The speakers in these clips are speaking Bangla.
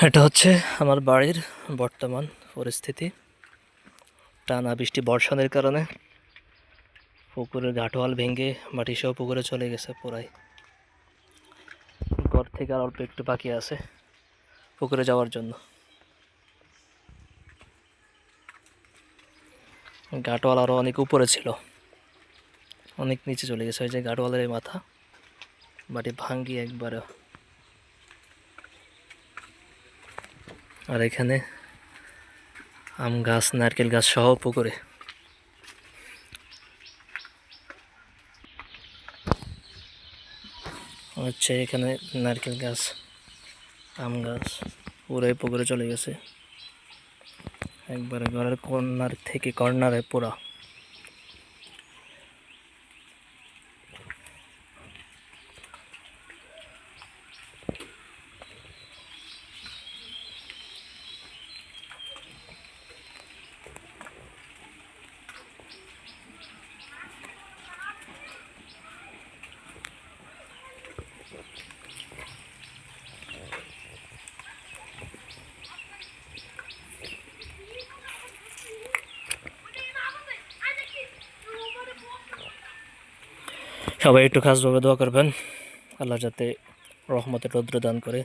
এটা হচ্ছে আমার বাড়ির বর্তমান পরিস্থিতি। টানা বৃষ্টি বর্ষণের কারণে পুকুরের ঘাটওয়াল ভেঙে মাটি সহ পুকুরে চলে গেছে পুরাই। ঘর থেকে আর অল্প একটু বাকি আছে পুকুরে যাওয়ার জন্য। ঘাটওয়াল আরও অনেক উপরে ছিল, অনেক নিচে চলে গেছে। ওই যে ঘাটওয়ালের এই মাথা মাটি ভাঙ্গিয়ে একবারে। আর এখানে আম গাছ, নারকেল গাছ সহ পুকুরে। হচ্ছে এখানে নারকেল গাছ, আম গাছ পুরাই পুকুরে চলে গেছে একবারে, ঘরের কর্নার থেকে কর্নারে পুরা। সবাই একটু খাসভাবে দোয়া করবেন, আল্লাহ যাতে রহমতের রৌদ্র দান করে,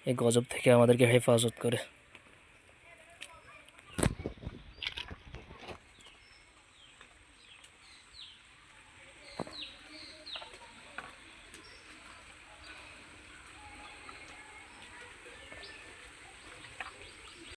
এই গজব থেকে আমাদেরকে হেফাজত করে।